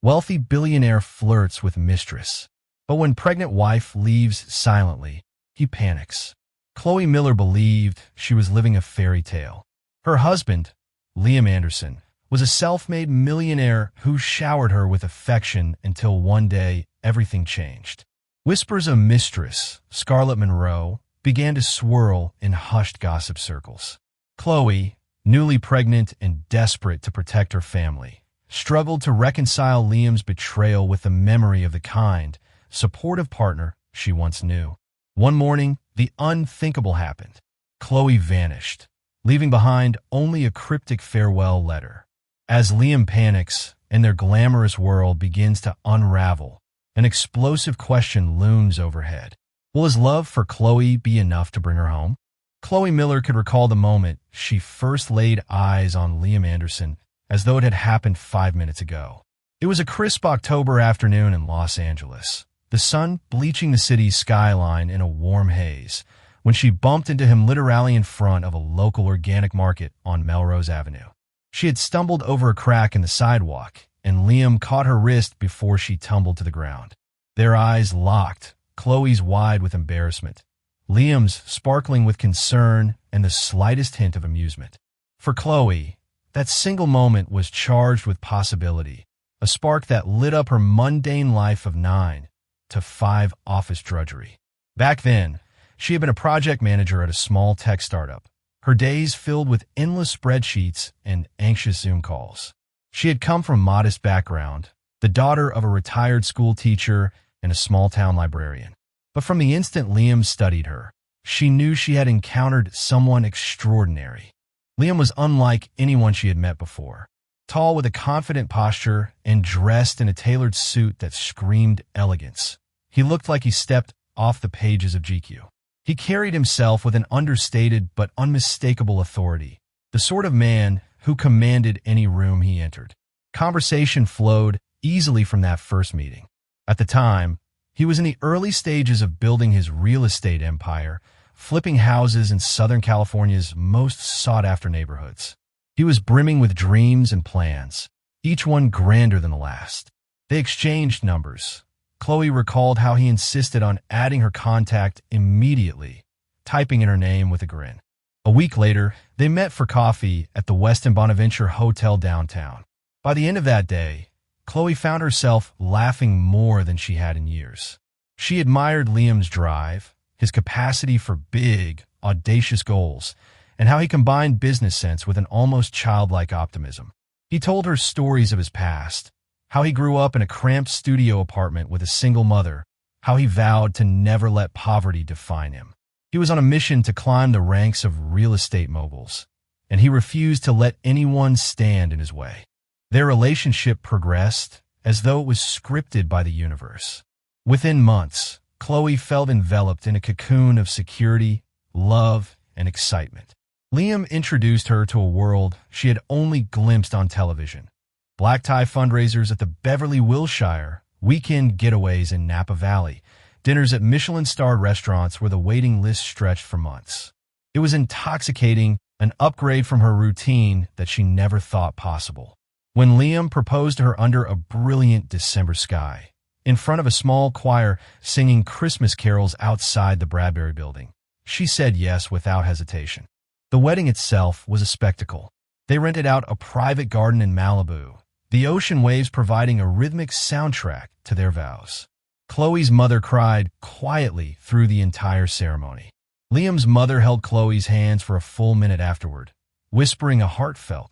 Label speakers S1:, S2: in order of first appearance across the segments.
S1: Wealthy billionaire flirts with mistress. But when pregnant wife leaves silently, he panics. Khloe Miller believed she was living a fairy tale. Her husband, Liam Anderson, was a self-made millionaire who showered her with affection until one day everything changed. Whispers of Mistress, Scarlett Monroe, began to swirl in hushed gossip circles. Khloe, newly pregnant and desperate to protect her family, struggled to reconcile Liam's betrayal with the memory of the kind, supportive partner she once knew. One morning, the unthinkable happened. Khloe vanished, leaving behind only a cryptic farewell letter. As Liam panics and their glamorous world begins to unravel, an explosive question looms overhead. Will his love for Khloe be enough to bring her home? Khloe Miller could recall the moment she first laid eyes on Liam Anderson as though it had happened 5 minutes ago. It was a crisp October afternoon in Los Angeles, the sun bleaching the city's skyline in a warm haze, when she bumped into him literally in front of a local organic market on Melrose Avenue. She had stumbled over a crack in the sidewalk, and Liam caught her wrist before she tumbled to the ground. Their eyes locked, Khloe's wide with embarrassment, Liam's sparkling with concern and the slightest hint of amusement. For Khloe, that single moment was charged with possibility, a spark that lit up her mundane life of 9 to 5 office drudgery. Back then, she had been a project manager at a small tech startup, her days filled with endless spreadsheets and anxious Zoom calls. She had come from a modest background, the daughter of a retired school teacher and a small-town librarian. But from the instant Liam studied her, she knew she had encountered someone extraordinary. Liam was unlike anyone she had met before. Tall with a confident posture and dressed in a tailored suit that screamed elegance. He looked like he stepped off the pages of GQ. He carried himself with an understated but unmistakable authority, the sort of man who commanded any room he entered. Conversation flowed easily from that first meeting. At the time, he was in the early stages of building his real estate empire, flipping houses in Southern California's most sought-after neighborhoods. He was brimming with dreams and plans, each one grander than the last. They exchanged numbers. Khloe recalled how he insisted on adding her contact immediately, typing in her name with a grin. A week later, they met for coffee at the Westin Bonaventure Hotel downtown. By the end of that day, Khloe found herself laughing more than she had in years. She admired Liam's drive, his capacity for big, audacious goals, and how he combined business sense with an almost childlike optimism. He told her stories of his past, how he grew up in a cramped studio apartment with a single mother, how he vowed to never let poverty define him. He was on a mission to climb the ranks of real estate moguls, and he refused to let anyone stand in his way. Their relationship progressed as though it was scripted by the universe. Within months, Khloe felt enveloped in a cocoon of security, love, and excitement. Liam introduced her to a world she had only glimpsed on television. Black tie fundraisers at the Beverly Wilshire, weekend getaways in Napa Valley, dinners at Michelin-starred restaurants where the waiting list stretched for months. It was intoxicating, an upgrade from her routine that she never thought possible. When Liam proposed to her under a brilliant December sky, in front of a small choir singing Christmas carols outside the Bradbury Building, she said yes without hesitation. The wedding itself was a spectacle. They rented out a private garden in Malibu, the ocean waves providing a rhythmic soundtrack to their vows. Khloe's mother cried quietly through the entire ceremony. Liam's mother held Khloe's hands for a full minute afterward, whispering a heartfelt,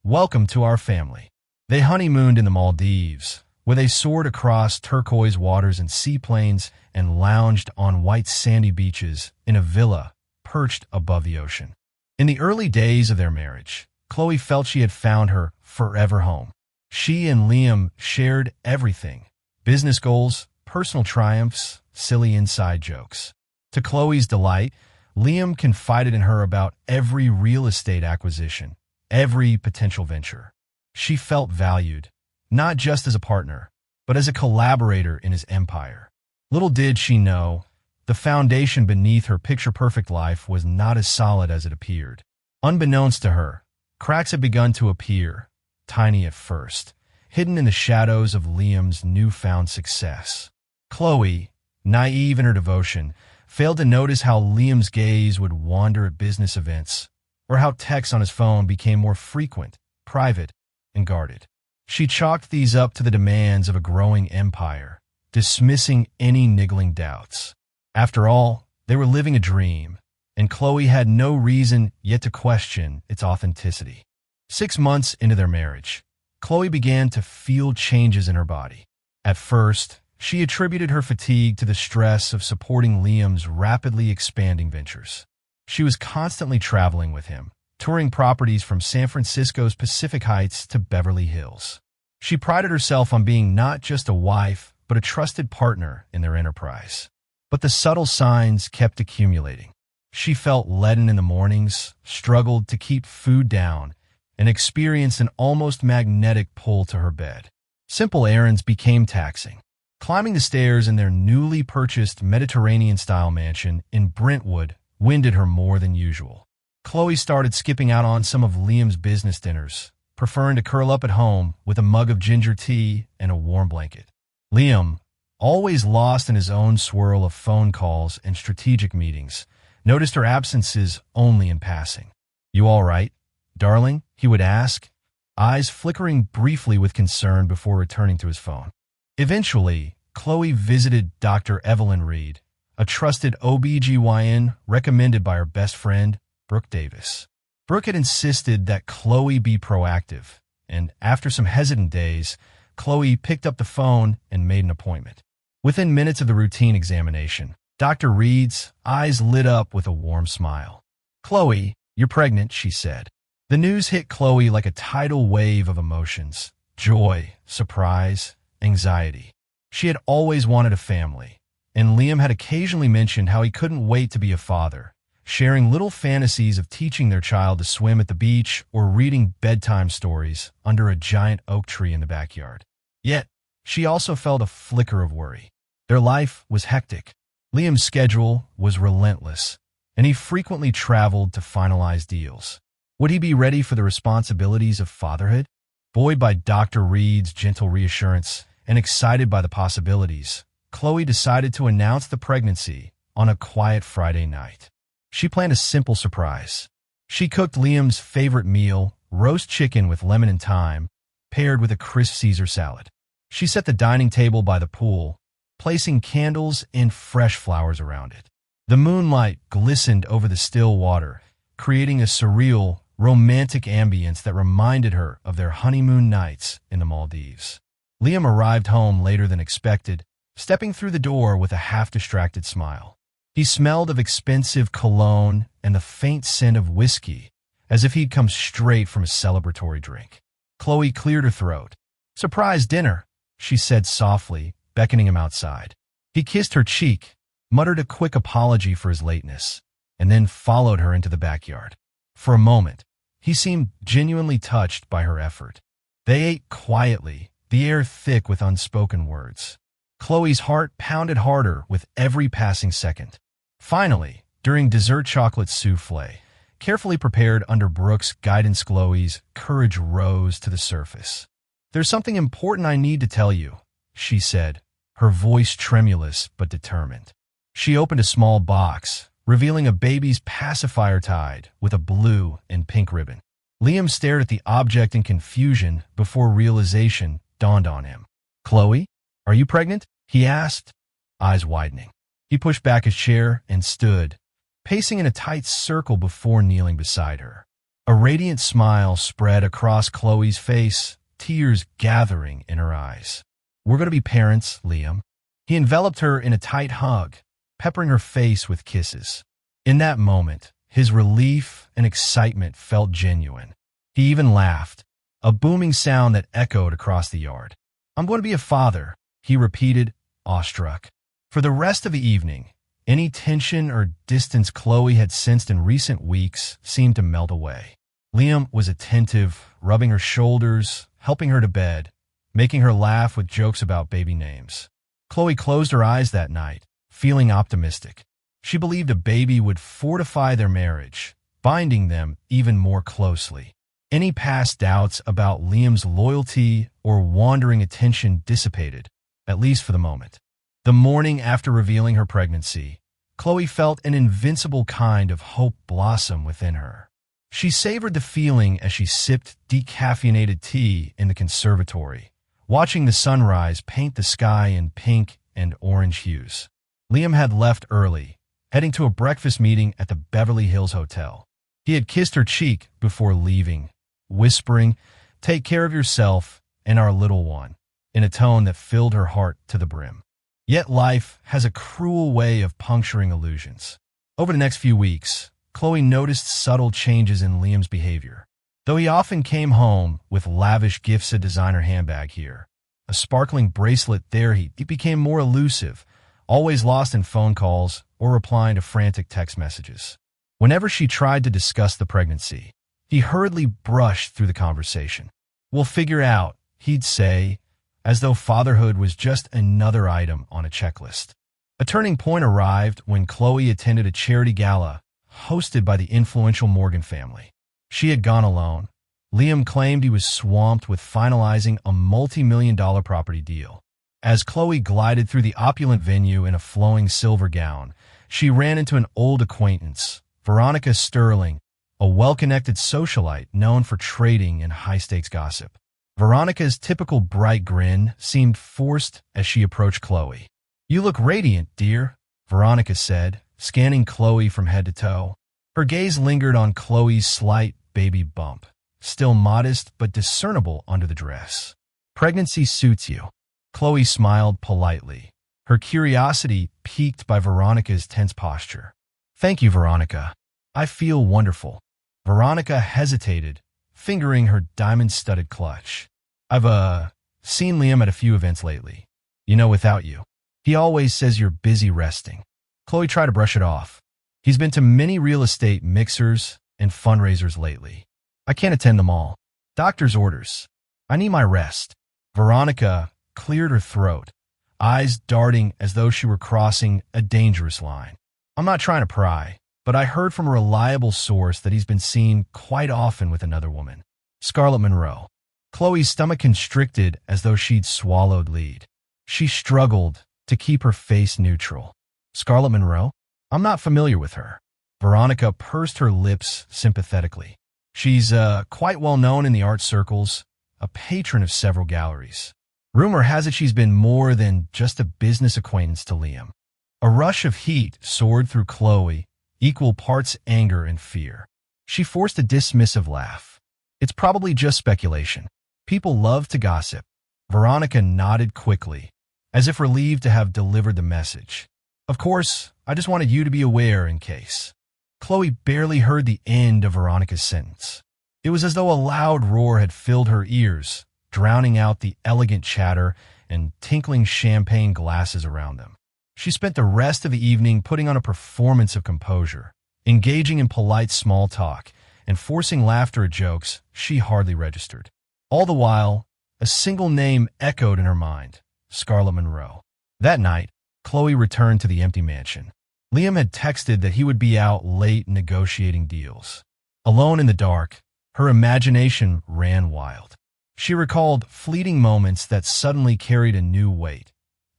S1: "Welcome to our family." They honeymooned in the Maldives, where they soared across turquoise waters and seaplanes and lounged on white sandy beaches in a villa perched above the ocean. In the early days of their marriage, Khloe felt she had found her forever home. She and Liam shared everything: business goals, personal triumphs, silly inside jokes. To Khloe's delight, Liam confided in her about every real estate acquisition, every potential venture. She felt valued, not just as a partner, but as a collaborator in his empire. Little did she know, the foundation beneath her picture-perfect life was not as solid as it appeared. Unbeknownst to her, cracks had begun to appear, tiny at first, hidden in the shadows of Liam's newfound success. Khloe, naive in her devotion, failed to notice how Liam's gaze would wander at business events, or how texts on his phone became more frequent, private, and guarded. She chalked these up to the demands of a growing empire, dismissing any niggling doubts. After all, they were living a dream, and Khloe had no reason yet to question its authenticity. 6 months into their marriage, Khloe began to feel changes in her body. At first, she attributed her fatigue to the stress of supporting Liam's rapidly expanding ventures. She was constantly traveling with him, touring properties from San Francisco's Pacific Heights to Beverly Hills. She prided herself on being not just a wife, but a trusted partner in their enterprise. But the subtle signs kept accumulating. She felt leaden in the mornings, struggled to keep food down, and experienced an almost magnetic pull to her bed. Simple errands became taxing. Climbing the stairs in their newly purchased Mediterranean-style mansion in Brentwood winded her more than usual. Khloe started skipping out on some of Liam's business dinners, preferring to curl up at home with a mug of ginger tea and a warm blanket. Liam, always lost in his own swirl of phone calls and strategic meetings, noticed her absences only in passing. "You all right, darling?" he would ask, eyes flickering briefly with concern before returning to his phone. Eventually, Khloe visited Dr. Evelyn Reed, a trusted OB/GYN recommended by her best friend, Brooke Davis. Brooke had insisted that Khloe be proactive, and after some hesitant days, Khloe picked up the phone and made an appointment. Within minutes of the routine examination, Dr. Reed's eyes lit up with a warm smile. "Khloe, you're pregnant," she said. The news hit Khloe like a tidal wave of emotions: joy, surprise, anxiety. She had always wanted a family, and Liam had occasionally mentioned how he couldn't wait to be a father, sharing little fantasies of teaching their child to swim at the beach or reading bedtime stories under a giant oak tree in the backyard. Yet, she also felt a flicker of worry. Their life was hectic. Liam's schedule was relentless, and he frequently traveled to finalize deals. Would he be ready for the responsibilities of fatherhood? Buoyed by Dr. Reed's gentle reassurance and excited by the possibilities, Khloe decided to announce the pregnancy on a quiet Friday night. She planned a simple surprise. She cooked Liam's favorite meal, roast chicken with lemon and thyme, paired with a crisp Caesar salad. She set the dining table by the pool, placing candles and fresh flowers around it. The moonlight glistened over the still water, creating a surreal, romantic ambience that reminded her of their honeymoon nights in the Maldives. Liam arrived home later than expected, stepping through the door with a half-distracted smile. He smelled of expensive cologne and the faint scent of whiskey, as if he'd come straight from a celebratory drink. Khloe cleared her throat. "Surprise dinner," she said softly, beckoning him outside. He kissed her cheek, muttered a quick apology for his lateness, and then followed her into the backyard. For a moment, he seemed genuinely touched by her effort. They ate quietly, the air thick with unspoken words. Khloe's heart pounded harder with every passing second. Finally, during dessert chocolate souffle, carefully prepared under Brooke's guidance, Khloe's courage rose to the surface. "There's something important I need to tell you," she said, her voice tremulous but determined. She opened a small box, revealing a baby's pacifier tied with a blue and pink ribbon. Liam stared at the object in confusion before realization dawned on him. "Khloe, are you pregnant?" he asked, eyes widening. He pushed back his chair and stood, pacing in a tight circle before kneeling beside her. A radiant smile spread across Khloe's face, tears gathering in her eyes. "We're going to be parents, Liam." He enveloped her in a tight hug, peppering her face with kisses. In that moment, his relief and excitement felt genuine. He even laughed, a booming sound that echoed across the yard. "I'm going to be a father," he repeated, awestruck. For the rest of the evening, any tension or distance Khloe had sensed in recent weeks seemed to melt away. Liam was attentive, rubbing her shoulders, helping her to bed, making her laugh with jokes about baby names. Khloe closed her eyes that night, feeling optimistic. She believed a baby would fortify their marriage, binding them even more closely. Any past doubts about Liam's loyalty or wandering attention dissipated, at least for the moment. The morning after revealing her pregnancy, Khloe felt an invincible kind of hope blossom within her. She savored the feeling as she sipped decaffeinated tea in the conservatory, watching the sunrise paint the sky in pink and orange hues. Liam had left early, heading to a breakfast meeting at the Beverly Hills Hotel. He had kissed her cheek before leaving, whispering, "Take care of yourself and our little one," in a tone that filled her heart to the brim. Yet life has a cruel way of puncturing illusions. Over the next few weeks, Khloe noticed subtle changes in Liam's behavior. Though he often came home with lavish gifts, a designer handbag here, a sparkling bracelet there, he became more elusive, always lost in phone calls or replying to frantic text messages. Whenever she tried to discuss the pregnancy, he hurriedly brushed through the conversation. "We'll figure out," he'd say, as though fatherhood was just another item on a checklist. A turning point arrived when Khloe attended a charity gala hosted by the influential Morgan family. She had gone alone. Liam claimed he was swamped with finalizing a multi-million-dollar property deal. As Khloe glided through the opulent venue in a flowing silver gown, she ran into an old acquaintance, Veronica Sterling, a well-connected socialite known for trading in high-stakes gossip. Veronica's typical bright grin seemed forced as she approached Khloe. "You look radiant, dear," Veronica said, scanning Khloe from head to toe. Her gaze lingered on Khloe's slight baby bump, still modest but discernible under the dress. "Pregnancy suits you." Khloe smiled politely, her curiosity piqued by Veronica's tense posture. "Thank you, Veronica. I feel wonderful." Veronica hesitated, fingering her diamond-studded clutch. "I've seen Liam at a few events lately. Without you. He always says you're busy resting." Khloe tried to brush it off. "He's been to many real estate mixers and fundraisers lately. I can't attend them all. Doctor's orders. I need my rest." Veronica cleared her throat, eyes darting as though she were crossing a dangerous line. "I'm not trying to pry, but I heard from a reliable source that he's been seen quite often with another woman, Scarlett Monroe." Khloe's stomach constricted as though she'd swallowed lead. She struggled to keep her face neutral. "Scarlett Monroe? I'm not familiar with her." Veronica pursed her lips sympathetically. "She's quite well known in the art circles, a patron of several galleries. Rumor has it she's been more than just a business acquaintance to Liam." A rush of heat soared through Khloe, equal parts anger and fear. She forced a dismissive laugh. "It's probably just speculation. People love to gossip." Veronica nodded quickly, as if relieved to have delivered the message. "Of course, I just wanted you to be aware in case." Khloe barely heard the end of Veronica's sentence. It was as though a loud roar had filled her ears, drowning out the elegant chatter and tinkling champagne glasses around them. She spent the rest of the evening putting on a performance of composure, engaging in polite small talk, and forcing laughter at jokes she hardly registered. All the while, a single name echoed in her mind: Scarlett Monroe. That night, Khloe returned to the empty mansion. Liam had texted that he would be out late negotiating deals. Alone in the dark, her imagination ran wild. She recalled fleeting moments that suddenly carried a new weight.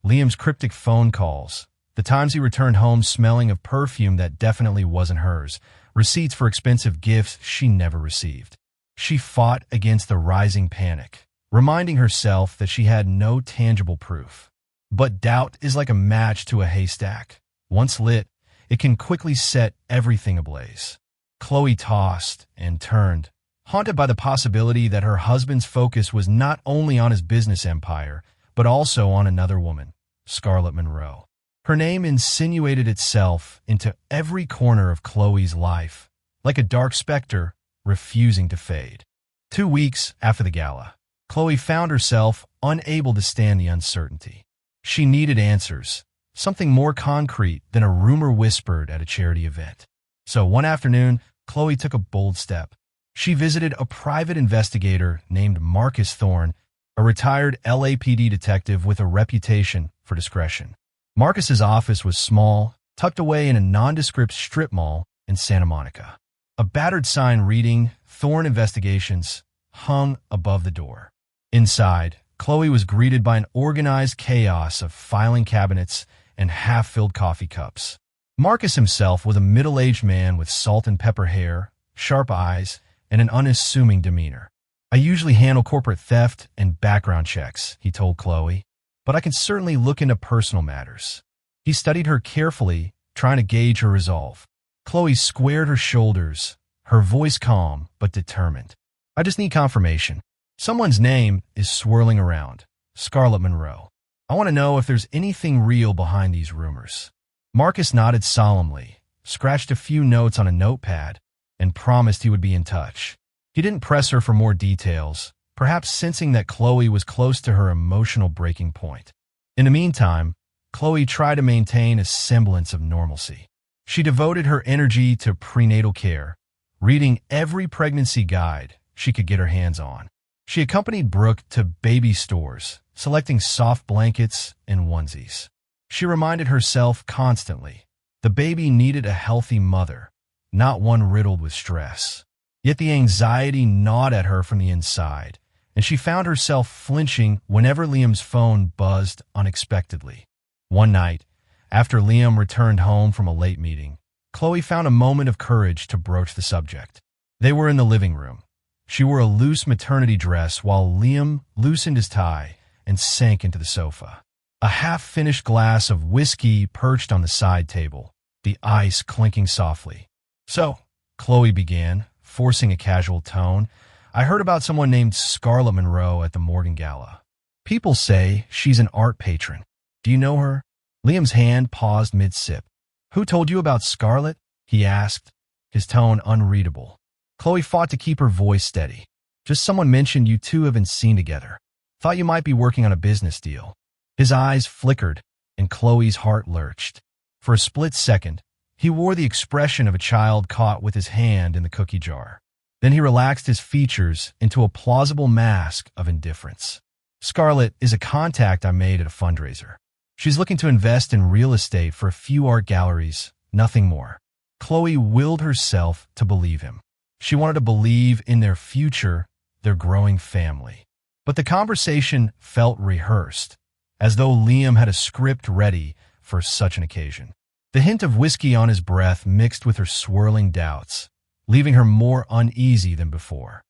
S1: Liam's cryptic phone calls, the times he returned home smelling of perfume that definitely wasn't hers, receipts for expensive gifts she never received. She fought against the rising panic, reminding herself that she had no tangible proof. But doubt is like a match to a haystack. Once lit, it can quickly set everything ablaze. Khloe tossed and turned, haunted by the possibility that her husband's focus was not only on his business empire, but also on another woman, Scarlett Monroe. Her name insinuated itself into every corner of Khloe's life, like a dark specter refusing to fade. 2 weeks after the gala, Khloe found herself unable to stand the uncertainty. She needed answers, something more concrete than a rumor whispered at a charity event. So one afternoon, Khloe took a bold step. She visited a private investigator named Marcus Thorne, a retired LAPD detective with a reputation for discretion. Marcus's office was small, tucked away in a nondescript strip mall in Santa Monica. A battered sign reading Thorn Investigations hung above the door. Inside, Khloe was greeted by an organized chaos of filing cabinets and half-filled coffee cups. Marcus himself was a middle-aged man with salt and pepper hair, sharp eyes, and an unassuming demeanor. "I usually handle corporate theft and background checks," he told Khloe, "but I can certainly look into personal matters." He studied her carefully, trying to gauge her resolve. Khloe squared her shoulders, her voice calm but determined. "I just need confirmation. Someone's name is swirling around. Scarlett Monroe. I want to know if there's anything real behind these rumors." Marcus nodded solemnly, scratched a few notes on a notepad, and promised he would be in touch. He didn't press her for more details, perhaps sensing that Khloe was close to her emotional breaking point. In the meantime, Khloe tried to maintain a semblance of normalcy. She devoted her energy to prenatal care, reading every pregnancy guide she could get her hands on. She accompanied Brooke to baby stores, selecting soft blankets and onesies. She reminded herself constantly, the baby needed a healthy mother, not one riddled with stress. Yet the anxiety gnawed at her from the inside, and she found herself flinching whenever Liam's phone buzzed unexpectedly. One night, after Liam returned home from a late meeting, Khloe found a moment of courage to broach the subject. They were in the living room. She wore a loose maternity dress while Liam loosened his tie and sank into the sofa. A half-finished glass of whiskey perched on the side table, the ice clinking softly. "So," Khloe began, forcing a casual tone, "I heard about someone named Scarlett Monroe at the Morgan Gala. People say she's an art patron. Do you know her?" Liam's hand paused mid-sip. "Who told you about Scarlett?" he asked, his tone unreadable. Khloe fought to keep her voice steady. "Just someone mentioned you two have been seen together. Thought you might be working on a business deal." His eyes flickered, and Khloe's heart lurched. For a split second, he wore the expression of a child caught with his hand in the cookie jar. Then he relaxed his features into a plausible mask of indifference. "Scarlett is a contact I made at a fundraiser. She's looking to invest in real estate for a few art galleries, nothing more." Khloe willed herself to believe him. She wanted to believe in their future, their growing family. But the conversation felt rehearsed, as though Liam had a script ready for such an occasion. The hint of whiskey on his breath mixed with her swirling doubts, leaving her more uneasy than before.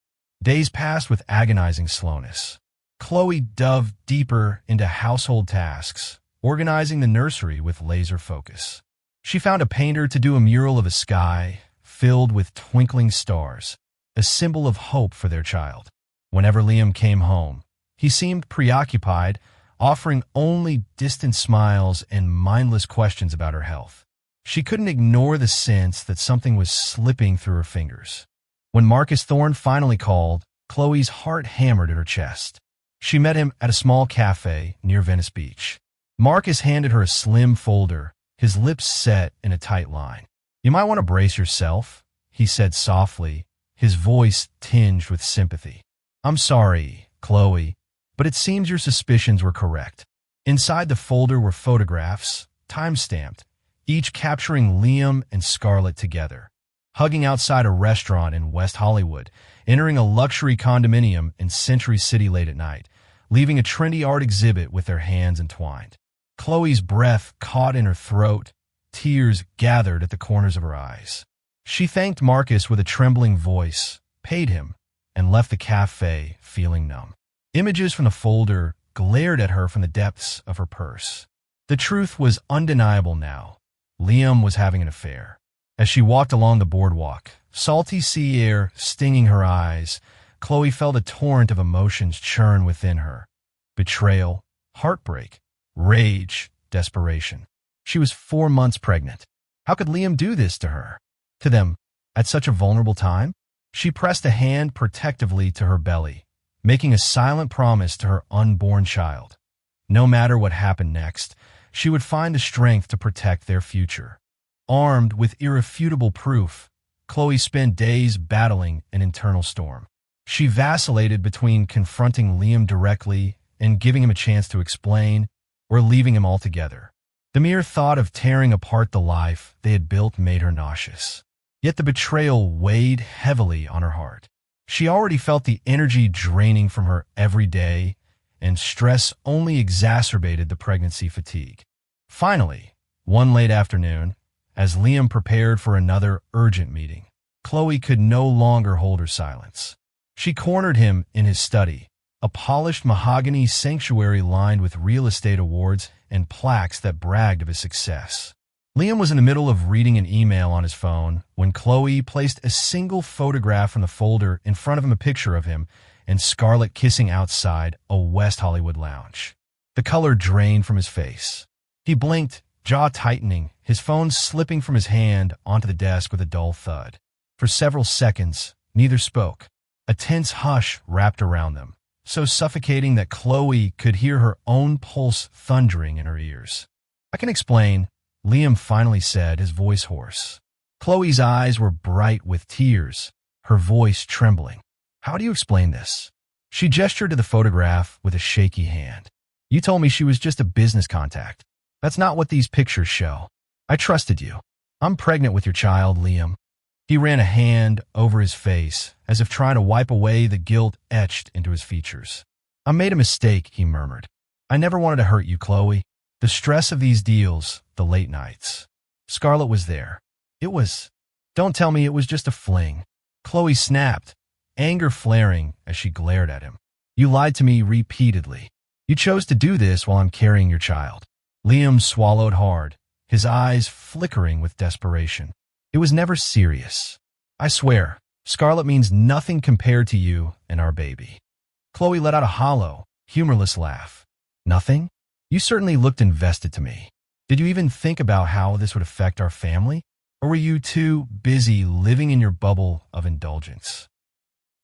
S1: Days passed with agonizing slowness. Khloe dove deeper into household tasks, organizing the nursery with laser focus. She found a painter to do a mural of a sky filled with twinkling stars, a symbol of hope for their child. Whenever Liam came home, he seemed preoccupied, offering only distant smiles and mindless questions about her health. She couldn't ignore the sense that something was slipping through her fingers. When Marcus Thorne finally called, Khloe's heart hammered at her chest. She met him at a small cafe near Venice Beach. Marcus handed her a slim folder, his lips set in a tight line. "You might want to brace yourself," he said softly, his voice tinged with sympathy. "I'm sorry, Khloe, but it seems your suspicions were correct." Inside the folder were photographs, time-stamped, each capturing Liam and Scarlett together, hugging outside a restaurant in West Hollywood, entering a luxury condominium in Century City late at night, leaving a trendy art exhibit with their hands entwined. Khloe's breath caught in her throat, tears gathered at the corners of her eyes. She thanked Marcus with a trembling voice, paid him, and left the cafe feeling numb. Images from the folder glared at her from the depths of her purse. The truth was undeniable now. Liam was having an affair. As she walked along the boardwalk, salty sea air stinging her eyes, Khloe felt a torrent of emotions churn within her. Betrayal, heartbreak, rage, desperation. She was 4 months pregnant. How could Liam do this to her? To them, at such a vulnerable time? She pressed a hand protectively to her belly, making a silent promise to her unborn child. No matter what happened next, she would find the strength to protect their future. Armed with irrefutable proof, Khloe spent days battling an internal storm. She vacillated between confronting Liam directly and giving him a chance to explain, or leaving him altogether. The mere thought of tearing apart the life they had built made her nauseous. Yet the betrayal weighed heavily on her heart. She already felt the energy draining from her every day, and stress only exacerbated the pregnancy fatigue. Finally, one late afternoon, as Liam prepared for another urgent meeting, Khloe could no longer hold her silence. She cornered him in his study, a polished mahogany sanctuary lined with real estate awards and plaques that bragged of his success. Liam was in the middle of reading an email on his phone when Khloe placed a single photograph from the folder in front of him, a picture of him and Scarlett kissing outside a West Hollywood lounge. The color drained from his face. He blinked, jaw tightening, his phone slipping from his hand onto the desk with a dull thud. For several seconds, neither spoke. A tense hush wrapped around them, so suffocating that Khloe could hear her own pulse thundering in her ears. "I can explain," Liam finally said, his voice hoarse. Khloe's eyes were bright with tears, her voice trembling. "How do you explain this?" She gestured to the photograph with a shaky hand. "You told me she was just a business contact. That's not what these pictures show. I trusted you. I'm pregnant with your child, Liam." He ran a hand over his face, as if trying to wipe away the guilt etched into his features. "I made a mistake," he murmured. "I never wanted to hurt you, Khloe. The stress of these deals, the late nights. Scarlett was there. It was... Don't tell me it was just a fling." Khloe snapped, anger flaring as she glared at him. "You lied to me repeatedly. You chose to do this while I'm carrying your child." Liam swallowed hard, his eyes flickering with desperation. "It was never serious. I swear, Scarlett means nothing compared to you and our baby." Khloe let out a hollow, humorless laugh. "Nothing? You certainly looked invested to me. Did you even think about how this would affect our family? Or were you too busy living in your bubble of indulgence?"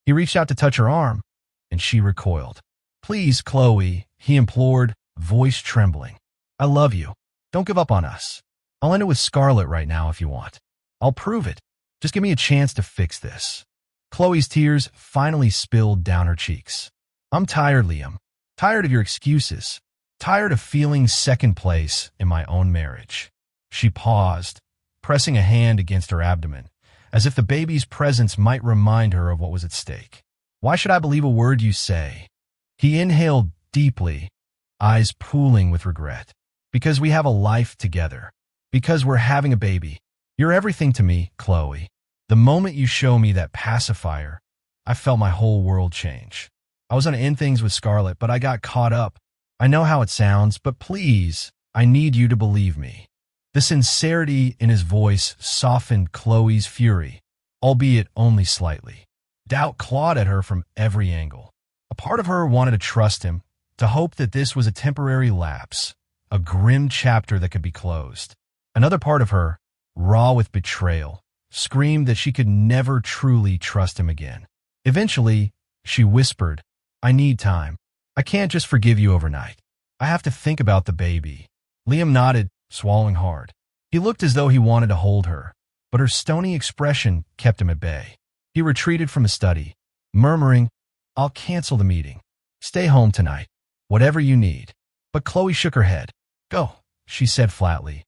S1: He reached out to touch her arm, and she recoiled. "Please, Khloe," he implored, voice trembling. "I love you. Don't give up on us. I'll end it with Scarlett right now if you want. I'll prove it. Just give me a chance to fix this." Khloe's tears finally spilled down her cheeks. "I'm tired, Liam. Tired of your excuses. Tired of feeling second place in my own marriage." She paused, pressing a hand against her abdomen, as if the baby's presence might remind her of what was at stake. "Why should I believe a word you say?" He inhaled deeply, eyes pooling with regret. "Because we have a life together. Because we're having a baby. You're everything to me, Khloe. The moment you show me that pacifier, I felt my whole world change. I was going to end things with Scarlett, but I got caught up. I know how it sounds, but please, I need you to believe me." The sincerity in his voice softened Khloe's fury, albeit only slightly. Doubt clawed at her from every angle. A part of her wanted to trust him, to hope that this was a temporary lapse, a grim chapter that could be closed. Another part of her, raw with betrayal, screamed that she could never truly trust him again. Eventually, she whispered, "I need time. I can't just forgive you overnight. I have to think about the baby." Liam nodded, swallowing hard. He looked as though he wanted to hold her, but her stony expression kept him at bay. He retreated from his study, murmuring, "I'll cancel the meeting. Stay home tonight. Whatever you need." But Khloe shook her head. "Go," she said flatly,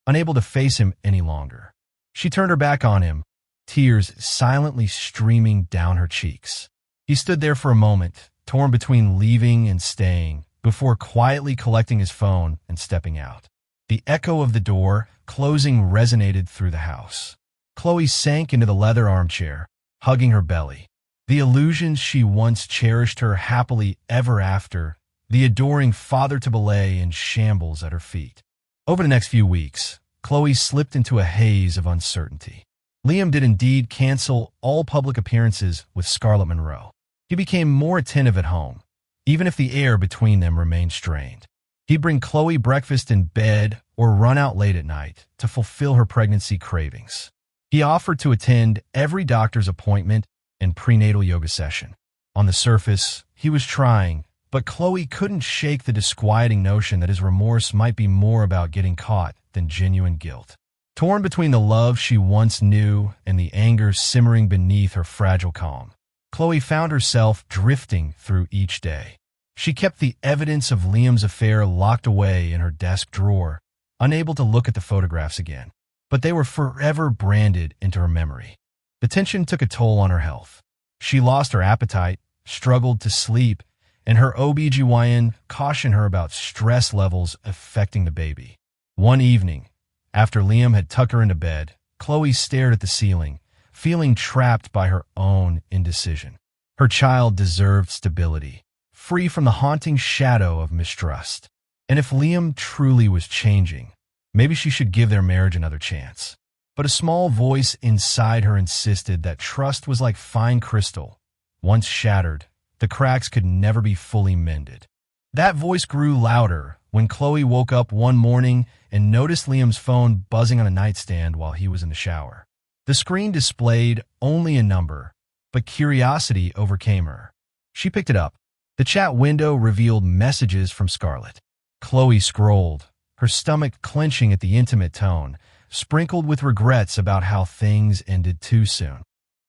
S1: unable to face him any longer. She turned her back on him, tears silently streaming down her cheeks. He stood there for a moment, torn between leaving and staying, before quietly collecting his phone and stepping out. The echo of the door closing resonated through the house. Khloe sank into the leather armchair, hugging her belly. The illusions she once cherished her happily ever after, the adoring father-to-be lay in shambles at her feet. Over the next few weeks, Khloe slipped into a haze of uncertainty. Liam did indeed cancel all public appearances with Scarlett Monroe. He became more attentive at home, even if the air between them remained strained. He'd bring Khloe breakfast in bed or run out late at night to fulfill her pregnancy cravings. He offered to attend every doctor's appointment and prenatal yoga session. On the surface, he was trying, but Khloe couldn't shake the disquieting notion that his remorse might be more about getting caught than genuine guilt. Torn between the love she once knew and the anger simmering beneath her fragile calm, Khloe found herself drifting through each day. She kept the evidence of Liam's affair locked away in her desk drawer, unable to look at the photographs again, but they were forever branded into her memory. The tension took a toll on her health. She lost her appetite, struggled to sleep, and her OBGYN cautioned her about stress levels affecting the baby. One evening, after Liam had tucked her into bed, Khloe stared at the ceiling, feeling trapped by her own indecision. Her child deserved stability, free from the haunting shadow of mistrust. And if Liam truly was changing, maybe she should give their marriage another chance. But a small voice inside her insisted that trust was like fine crystal. Once shattered, the cracks could never be fully mended. That voice grew louder when Khloe woke up one morning and noticed Liam's phone buzzing on a nightstand while he was in the shower. The screen displayed only a number, but curiosity overcame her. She picked it up. The chat window revealed messages from Scarlett. Khloe scrolled, her stomach clenching at the intimate tone, sprinkled with regrets about how things ended too soon.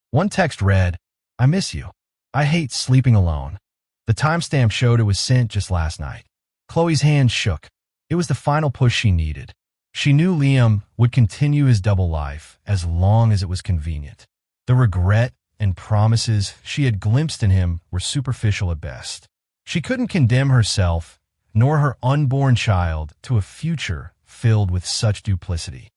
S1: One text read, "I miss you. I hate sleeping alone." The timestamp showed it was sent just last night. Khloe's hand shook. It was the final push she needed. She knew Liam would continue his double life as long as it was convenient. The regret and promises she had glimpsed in him were superficial at best. She couldn't condemn herself nor her unborn child to a future filled with such duplicity.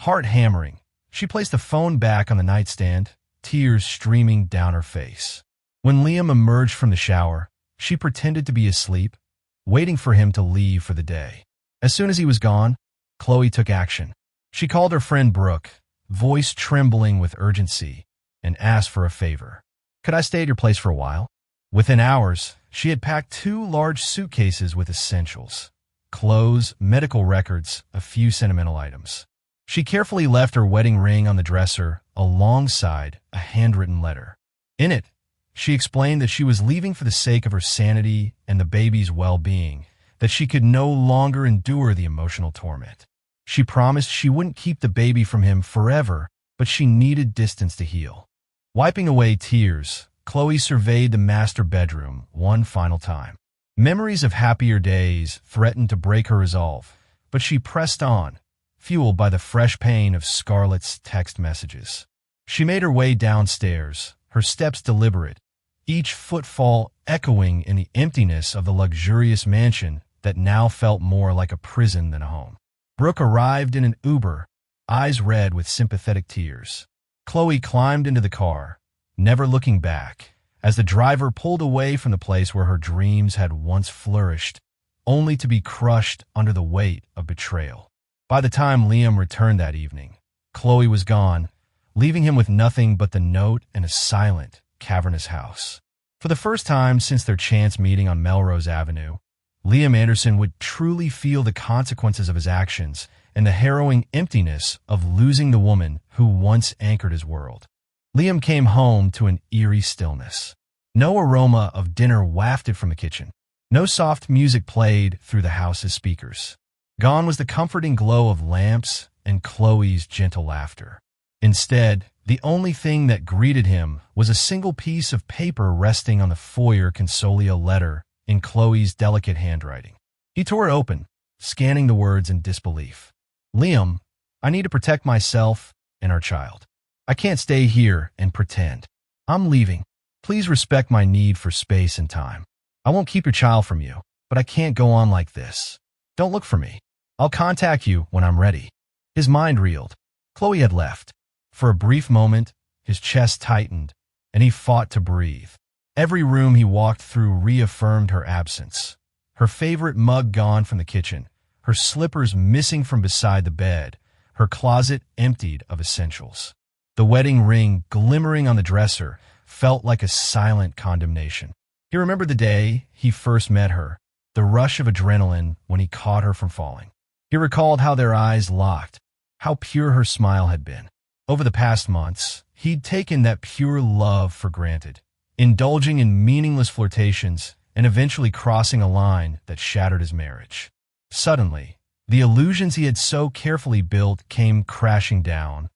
S1: Heart hammering, she placed the phone back on the nightstand, tears streaming down her face. When Liam emerged from the shower, she pretended to be asleep, waiting for him to leave for the day. As soon as he was gone, Khloe took action. She called her friend Brooke, voice trembling with urgency, and asked for a favor. "Could I stay at your place for a while?" Within hours, she had packed 2 large suitcases with essentials: clothes, medical records, a few sentimental items. She carefully left her wedding ring on the dresser alongside a handwritten letter. In it, she explained that she was leaving for the sake of her sanity and the baby's well-being, that she could no longer endure the emotional torment. She promised she wouldn't keep the baby from him forever, but she needed distance to heal. Wiping away tears, Khloe surveyed the master bedroom one final time. Memories of happier days threatened to break her resolve, but she pressed on, fueled by the fresh pain of Scarlett's text messages. She made her way downstairs, her steps deliberate, each footfall echoing in the emptiness of the luxurious mansion that now felt more like a prison than a home. Brooke arrived in an Uber, eyes red with sympathetic tears. Khloe climbed into the car, never looking back, as the driver pulled away from the place where her dreams had once flourished, only to be crushed under the weight of betrayal. By the time Liam returned that evening, Khloe was gone, leaving him with nothing but the note and a silent, cavernous house. For the first time since their chance meeting on Melrose Avenue, Liam Anderson would truly feel the consequences of his actions and the harrowing emptiness of losing the woman who once anchored his world. Liam came home to an eerie stillness. No aroma of dinner wafted from the kitchen. No soft music played through the house's speakers. Gone was the comforting glow of lamps and Khloe's gentle laughter. Instead, the only thing that greeted him was a single piece of paper resting on the foyer consolio letter in Khloe's delicate handwriting. He tore it open, scanning the words in disbelief. "Liam, I need to protect myself and our child. I can't stay here and pretend. I'm leaving. Please respect my need for space and time. I won't keep your child from you, but I can't go on like this. Don't look for me. I'll contact you when I'm ready." His mind reeled. Khloe had left. For a brief moment, his chest tightened, and he fought to breathe. Every room he walked through reaffirmed her absence. Her favorite mug gone from the kitchen, her slippers missing from beside the bed, her closet emptied of essentials. The wedding ring glimmering on the dresser felt like a silent condemnation. He remembered the day he first met her, the rush of adrenaline when he caught her from falling. He recalled how their eyes locked, how pure her smile had been. Over the past months, he'd taken that pure love for granted, indulging in meaningless flirtations and eventually crossing a line that shattered his marriage. Suddenly, the illusions he had so carefully built came crashing down,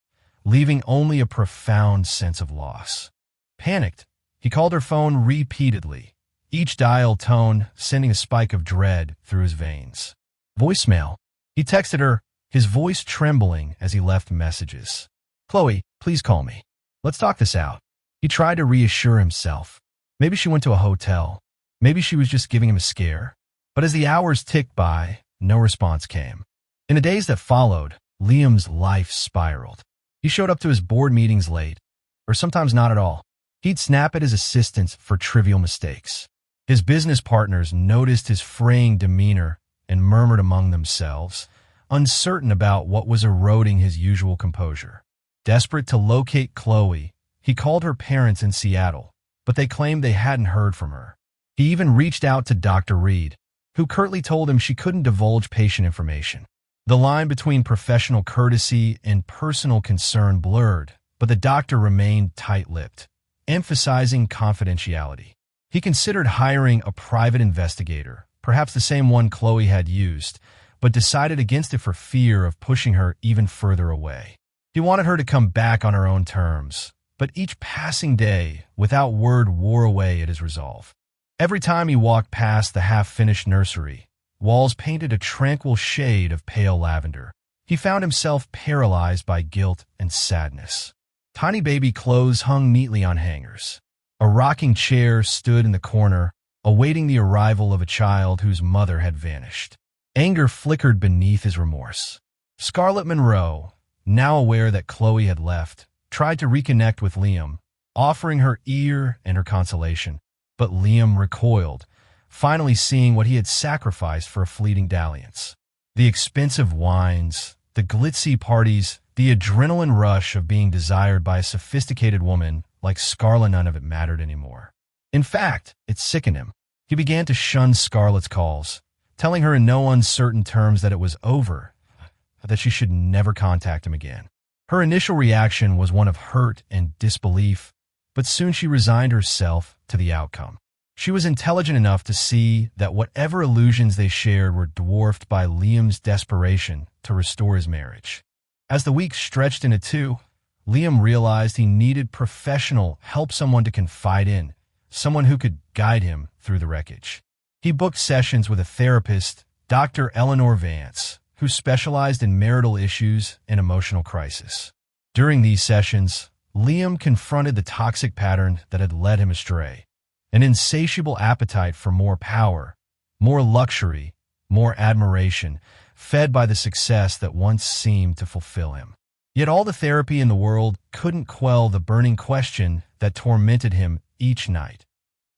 S1: leaving only a profound sense of loss. Panicked, he called her phone repeatedly, each dial tone sending a spike of dread through his veins. Voicemail. He texted her, his voice trembling as he left messages. "Khloe, please call me. Let's talk this out. He tried to reassure himself. Maybe she went to a hotel. Maybe she was just giving him a scare. But as the hours ticked by, no response came. In the days that followed, Liam's life spiraled. He showed up to his board meetings late, or sometimes not at all. He'd snap at his assistants for trivial mistakes. His business partners noticed his fraying demeanor and murmured among themselves, uncertain about what was eroding his usual composure. Desperate to locate Khloe, he called her parents in Seattle, but they claimed they hadn't heard from her. He even reached out to Dr. Reed, who curtly told him she couldn't divulge patient information. The line between professional courtesy and personal concern blurred, but the doctor remained tight-lipped, emphasizing confidentiality. He considered hiring a private investigator, perhaps the same one Khloe had used, but decided against it for fear of pushing her even further away. He wanted her to come back on her own terms, but each passing day, without word, wore away at his resolve. Every time he walked past the half-finished nursery, walls painted a tranquil shade of pale lavender. He found himself paralyzed by guilt and sadness. Tiny baby clothes hung neatly on hangers. A rocking chair stood in the corner, awaiting the arrival of a child whose mother had vanished. Anger flickered beneath his remorse. Scarlett Monroe, now aware that Khloe had left, tried to reconnect with Liam, offering her ear and her consolation. But Liam recoiled, finally seeing what he had sacrificed for a fleeting dalliance. The expensive wines, the glitzy parties, the adrenaline rush of being desired by a sophisticated woman like Scarlett, none of it mattered anymore. In fact, it sickened him. He began to shun Scarlett's calls, telling her in no uncertain terms that it was over, that she should never contact him again. Her initial reaction was one of hurt and disbelief, but soon she resigned herself to the outcome. She was intelligent enough to see that whatever illusions they shared were dwarfed by Liam's desperation to restore his marriage. As the weeks stretched into 2, Liam realized he needed professional help, someone to confide in, someone who could guide him through the wreckage. He booked sessions with a therapist, Dr. Eleanor Vance, who specialized in marital issues and emotional crisis. During these sessions, Liam confronted the toxic pattern that had led him astray, an insatiable appetite for more power, more luxury, more admiration, fed by the success that once seemed to fulfill him. Yet all the therapy in the world couldn't quell the burning question that tormented him each night.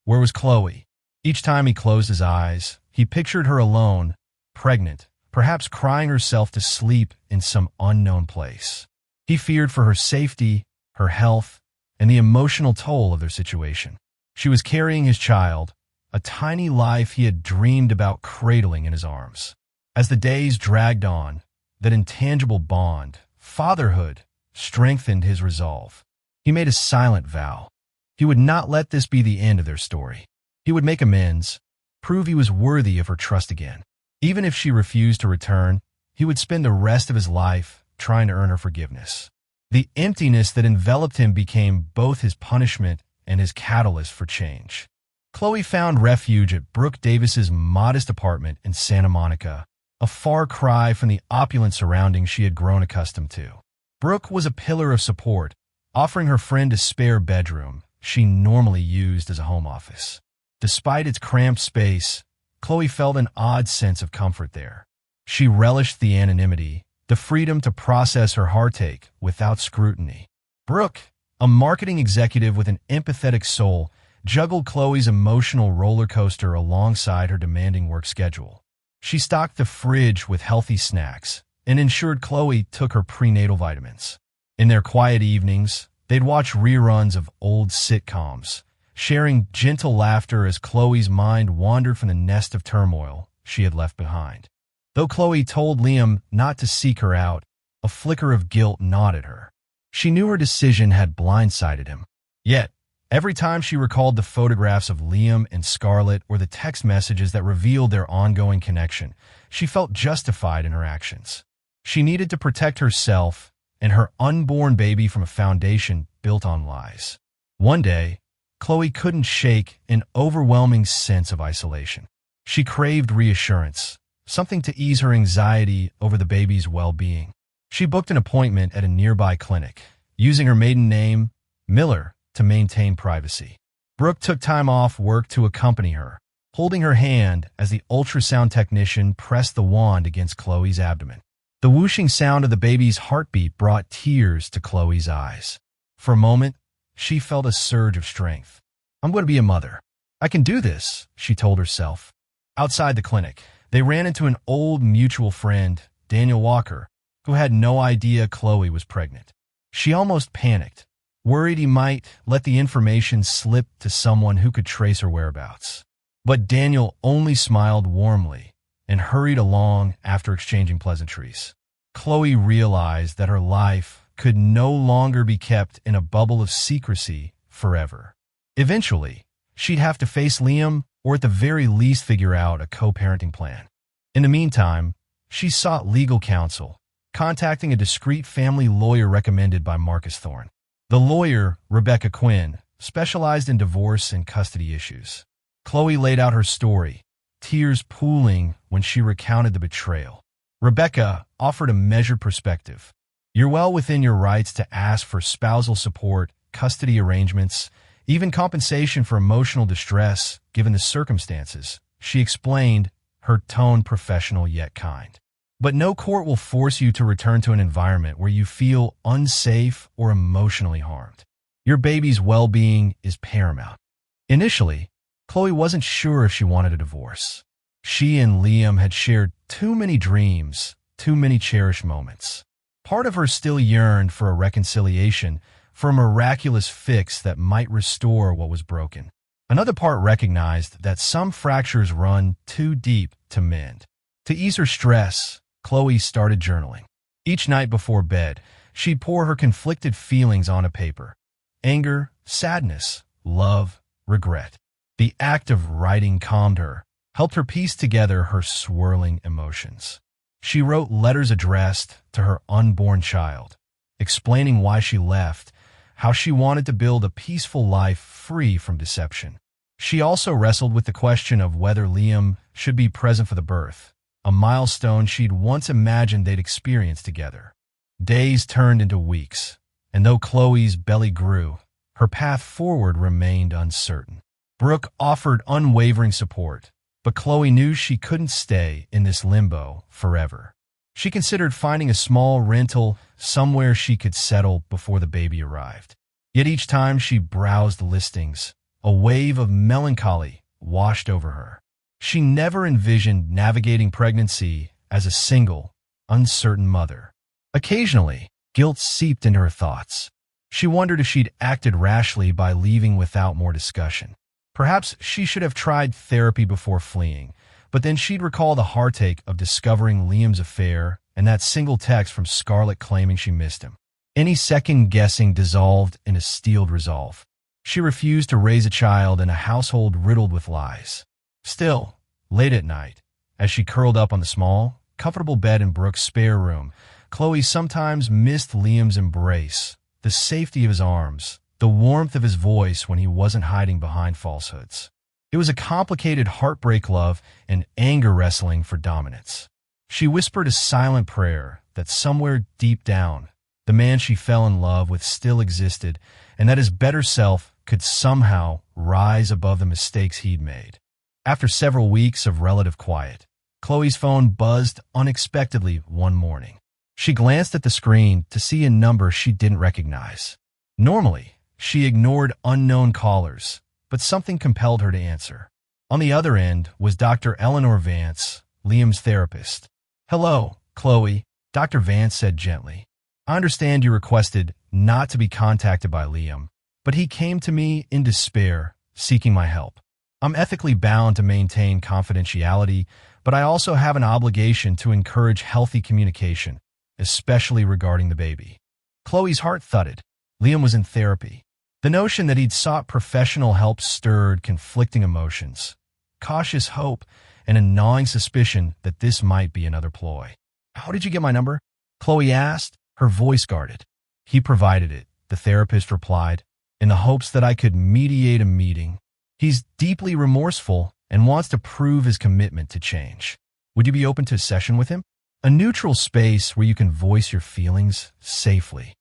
S1: Where was Khloe? Each time he closed his eyes, he pictured her alone, pregnant, perhaps crying herself to sleep in some unknown place. He feared for her safety, her health, and the emotional toll of their situation. She was carrying his child, a tiny life he had dreamed about cradling in his arms. As the days dragged on, that intangible bond, fatherhood, strengthened his resolve. He made a silent vow. He would not let this be the end of their story. He would make amends, prove he was worthy of her trust again. Even if she refused to return, he would spend the rest of his life trying to earn her forgiveness. The emptiness that enveloped him became both his punishment and his catalyst for change. Khloe found refuge at Brooke Davis's modest apartment in Santa Monica, a far cry from the opulent surroundings she had grown accustomed to. Brooke was a pillar of support, offering her friend a spare bedroom she normally used as a home office. Despite its cramped space, Khloe felt an odd sense of comfort there. She relished the anonymity, the freedom to process her heartache without scrutiny. Brooke, a marketing executive with an empathetic soul, juggled Khloe's emotional roller coaster alongside her demanding work schedule. She stocked the fridge with healthy snacks and ensured Khloe took her prenatal vitamins. In their quiet evenings, they'd watch reruns of old sitcoms, sharing gentle laughter as Khloe's mind wandered from the nest of turmoil she had left behind. Though Khloe told Liam not to seek her out, a flicker of guilt gnawed at her. She knew her decision had blindsided him. Yet, every time she recalled the photographs of Liam and Scarlett or the text messages that revealed their ongoing connection, she felt justified in her actions. She needed to protect herself and her unborn baby from a foundation built on lies. One day, Khloe couldn't shake an overwhelming sense of isolation. She craved reassurance, something to ease her anxiety over the baby's well-being. She booked an appointment at a nearby clinic, using her maiden name, Miller, to maintain privacy. Brooke took time off work to accompany her, holding her hand as the ultrasound technician pressed the wand against Khloe's abdomen. The whooshing sound of the baby's heartbeat brought tears to Khloe's eyes. For a moment, she felt a surge of strength. "I'm going to be a mother. I can do this," she told herself. Outside the clinic, they ran into an old mutual friend, Daniel Walker, who had no idea Khloe was pregnant. She almost panicked, worried he might let the information slip to someone who could trace her whereabouts. But Daniel only smiled warmly and hurried along after exchanging pleasantries. Khloe realized that her life could no longer be kept in a bubble of secrecy forever. Eventually, she'd have to face Liam or at the very least figure out a co-parenting plan. In the meantime, she sought legal counsel, contacting a discreet family lawyer recommended by Marcus Thorne. The lawyer, Rebecca Quinn, specialized in divorce and custody issues. Khloe laid out her story, tears pooling when she recounted the betrayal. Rebecca offered a measured perspective. "You're well within your rights to ask for spousal support, custody arrangements, even compensation for emotional distress, given the circumstances," she explained, her tone professional yet kind. "But no court will force you to return to an environment where you feel unsafe or emotionally harmed. Your baby's well-being is paramount." Initially, Khloe wasn't sure if she wanted a divorce. She and Liam had shared too many dreams, too many cherished moments. Part of her still yearned for a reconciliation, for a miraculous fix that might restore what was broken. Another part recognized that some fractures run too deep to mend. To ease her stress, Khloe started journaling. Each night before bed, she'd pour her conflicted feelings onto paper. Anger, sadness, love, regret. The act of writing calmed her, helped her piece together her swirling emotions. She wrote letters addressed to her unborn child, explaining why she left, how she wanted to build a peaceful life free from deception. She also wrestled with the question of whether Liam should be present for the birth, a milestone she'd once imagined they'd experience together. Days turned into weeks, and though Khloe's belly grew, her path forward remained uncertain. Brooke offered unwavering support, but Khloe knew she couldn't stay in this limbo forever. She considered finding a small rental somewhere she could settle before the baby arrived. Yet each time she browsed the listings, a wave of melancholy washed over her. She never envisioned navigating pregnancy as a single, uncertain mother. Occasionally, guilt seeped into her thoughts. She wondered if she'd acted rashly by leaving without more discussion. Perhaps she should have tried therapy before fleeing, but then she'd recall the heartache of discovering Liam's affair and that single text from Scarlett claiming she missed him. Any second-guessing dissolved in a steeled resolve. She refused to raise a child in a household riddled with lies. Still, late at night, as she curled up on the small, comfortable bed in Brooke's spare room, Khloe sometimes missed Liam's embrace, the safety of his arms, the warmth of his voice when he wasn't hiding behind falsehoods. It was a complicated heartbreak love and anger wrestling for dominance. She whispered a silent prayer that somewhere deep down, the man she fell in love with still existed, and that his better self could somehow rise above the mistakes he'd made. After several weeks of relative quiet, Khloe's phone buzzed unexpectedly one morning. She glanced at the screen to see a number she didn't recognize. Normally, she ignored unknown callers, but something compelled her to answer. On the other end was Dr. Eleanor Vance, Liam's therapist. "Hello, Khloe," Dr. Vance said gently. "I understand you requested not to be contacted by Liam, but he came to me in despair, seeking my help. I'm ethically bound to maintain confidentiality, but I also have an obligation to encourage healthy communication, especially regarding the baby." Khloe's heart thudded. Liam was in therapy. The notion that he'd sought professional help stirred conflicting emotions, cautious hope, and a gnawing suspicion that this might be another ploy. "How did you get my number?" Khloe asked, her voice guarded. "He provided it," the therapist replied, "in the hopes that I could mediate a meeting. He's deeply remorseful and wants to prove his commitment to change. Would you be open to a session with him? A neutral space where you can voice your feelings safely."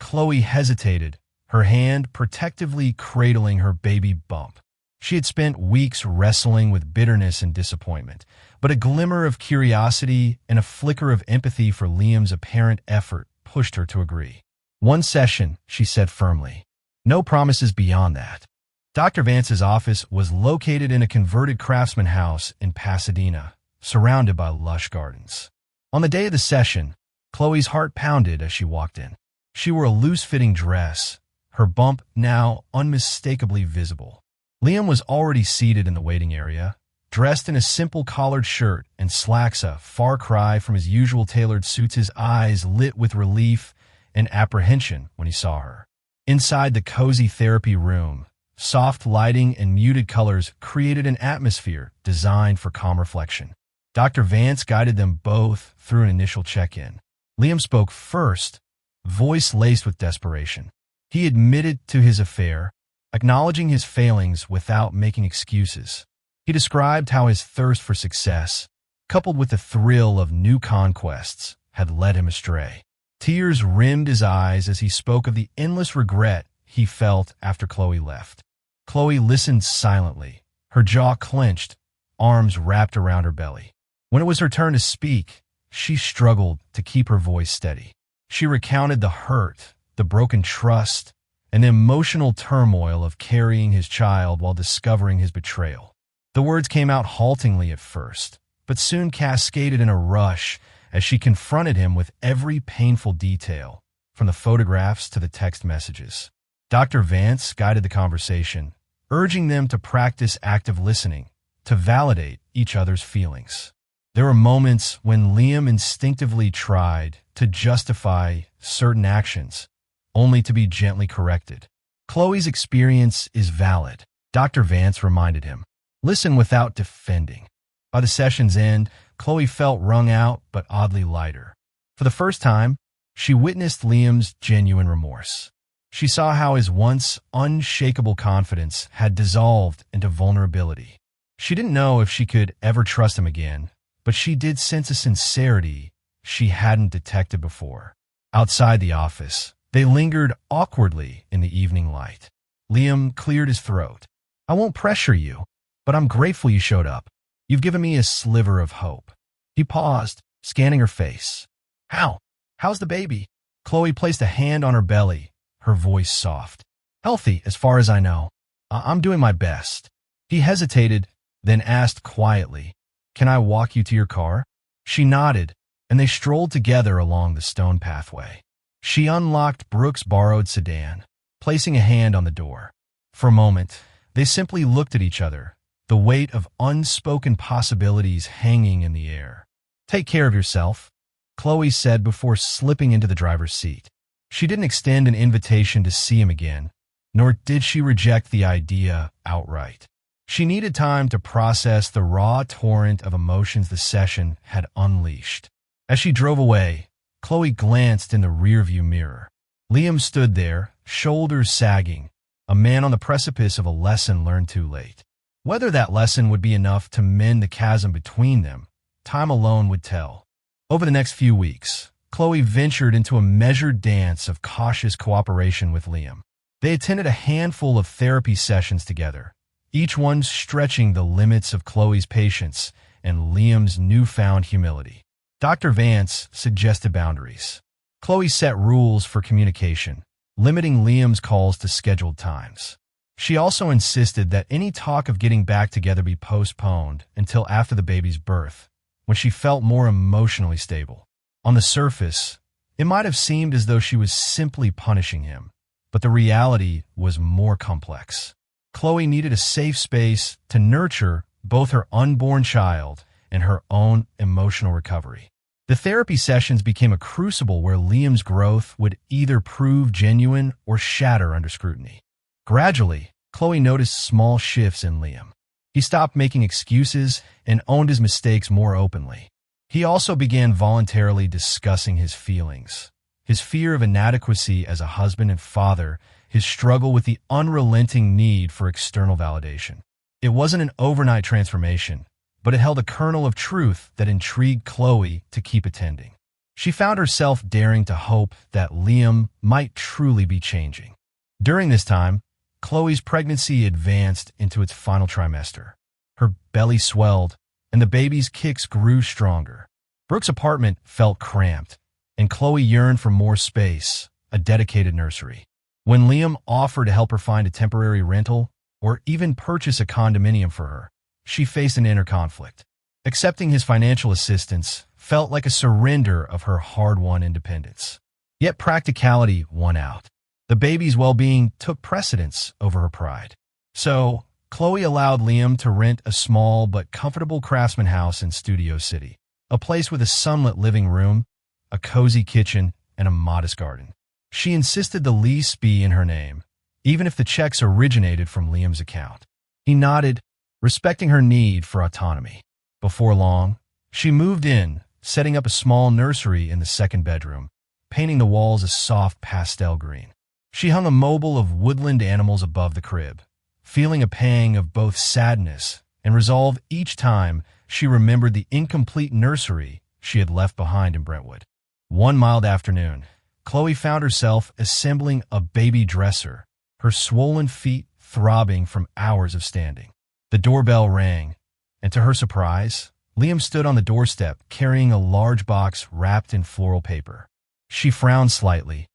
S1: Khloe hesitated, her hand protectively cradling her baby bump. She had spent weeks wrestling with bitterness and disappointment, but a glimmer of curiosity and a flicker of empathy for Liam's apparent effort pushed her to agree. "One session," she said firmly. "No promises beyond that." Dr. Vance's office was located in a converted craftsman house in Pasadena, surrounded by lush gardens. On the day of the session, Khloe's heart pounded as she walked in. She wore a loose-fitting dress, her bump now unmistakably visible. Liam was already seated in the waiting area, dressed in a simple collared shirt and slacks, a far cry from his usual tailored suits. His eyes lit with relief and apprehension when he saw her. Inside the cozy therapy room, soft lighting and muted colors created an atmosphere designed for calm reflection. Dr. Vance guided them both through an initial check-in. Liam spoke first, voice laced with desperation. He admitted to his affair, acknowledging his failings without making excuses. He described how his thirst for success, coupled with the thrill of new conquests, had led him astray. Tears rimmed his eyes as he spoke of the endless regret he felt after Khloe left. Khloe listened silently, her jaw clenched, arms wrapped around her belly. When it was her turn to speak, she struggled to keep her voice steady. She recounted the hurt, the broken trust, and the emotional turmoil of carrying his child while discovering his betrayal. The words came out haltingly at first, but soon cascaded in a rush as she confronted him with every painful detail, from the photographs to the text messages. Dr. Vance guided the conversation, urging them to practice active listening, to validate each other's feelings. There were moments when Liam instinctively tried to justify certain actions, only to be gently corrected. "Khloe's experience is valid," Dr. Vance reminded him. "Listen without defending." By the session's end, Khloe felt wrung out but oddly lighter. For the first time, she witnessed Liam's genuine remorse. She saw how his once unshakable confidence had dissolved into vulnerability. She didn't know if she could ever trust him again, but she did sense a sincerity she hadn't detected before. Outside the office, they lingered awkwardly in the evening light. Liam cleared his throat. "I won't pressure you, but I'm grateful you showed up. You've given me a sliver of hope." He paused, scanning her face. How's the baby?" Khloe placed a hand on her belly, her voice soft. "Healthy, as far as I know. I'm doing my best." He hesitated, then asked quietly, "Can I walk you to your car?" She nodded, and they strolled together along the stone pathway. She unlocked Brooke's borrowed sedan, placing a hand on the door. For a moment, they simply looked at each other, the weight of unspoken possibilities hanging in the air. "Take care of yourself," Khloe said before slipping into the driver's seat. She didn't extend an invitation to see him again, nor did she reject the idea outright. She needed time to process the raw torrent of emotions the session had unleashed. As she drove away, Khloe glanced in the rearview mirror. Liam stood there, shoulders sagging, a man on the precipice of a lesson learned too late. Whether that lesson would be enough to mend the chasm between them, time alone would tell. Over the next few weeks, Khloe ventured into a measured dance of cautious cooperation with Liam. They attended a handful of therapy sessions together, each one stretching the limits of Khloe's patience and Liam's newfound humility. Dr. Vance suggested boundaries. Khloe set rules for communication, limiting Liam's calls to scheduled times. She also insisted that any talk of getting back together be postponed until after the baby's birth, when she felt more emotionally stable. On the surface, it might have seemed as though she was simply punishing him, but the reality was more complex. Khloe needed a safe space to nurture both her unborn child and her own emotional recovery. The therapy sessions became a crucible where Liam's growth would either prove genuine or shatter under scrutiny. Gradually, Khloe noticed small shifts in Liam. He stopped making excuses and owned his mistakes more openly. He also began voluntarily discussing his feelings, his fear of inadequacy as a husband and father, his struggle with the unrelenting need for external validation. It wasn't an overnight transformation, but it held a kernel of truth that intrigued Khloe to keep attending. She found herself daring to hope that Liam might truly be changing. During this time, Khloe's pregnancy advanced into its final trimester. Her belly swelled, and the baby's kicks grew stronger. Brooke's apartment felt cramped, and Khloe yearned for more space, a dedicated nursery. When Liam offered to help her find a temporary rental or even purchase a condominium for her, she faced an inner conflict. Accepting his financial assistance felt like a surrender of her hard-won independence. Yet practicality won out. The baby's well-being took precedence over her pride. So, Khloe allowed Liam to rent a small but comfortable craftsman house in Studio City, a place with a sunlit living room, a cozy kitchen, and a modest garden. She insisted the lease be in her name, even if the checks originated from Liam's account. He nodded, respecting her need for autonomy. Before long, she moved in, setting up a small nursery in the second bedroom, painting the walls a soft pastel green. She hung a mobile of woodland animals above the crib, feeling a pang of both sadness and resolve each time she remembered the incomplete nursery she had left behind in Brentwood. One mild afternoon, Khloe found herself assembling a baby dresser, her swollen feet throbbing from hours of standing. The doorbell rang, and to her surprise, Liam stood on the doorstep carrying a large box wrapped in floral paper. She frowned slightly,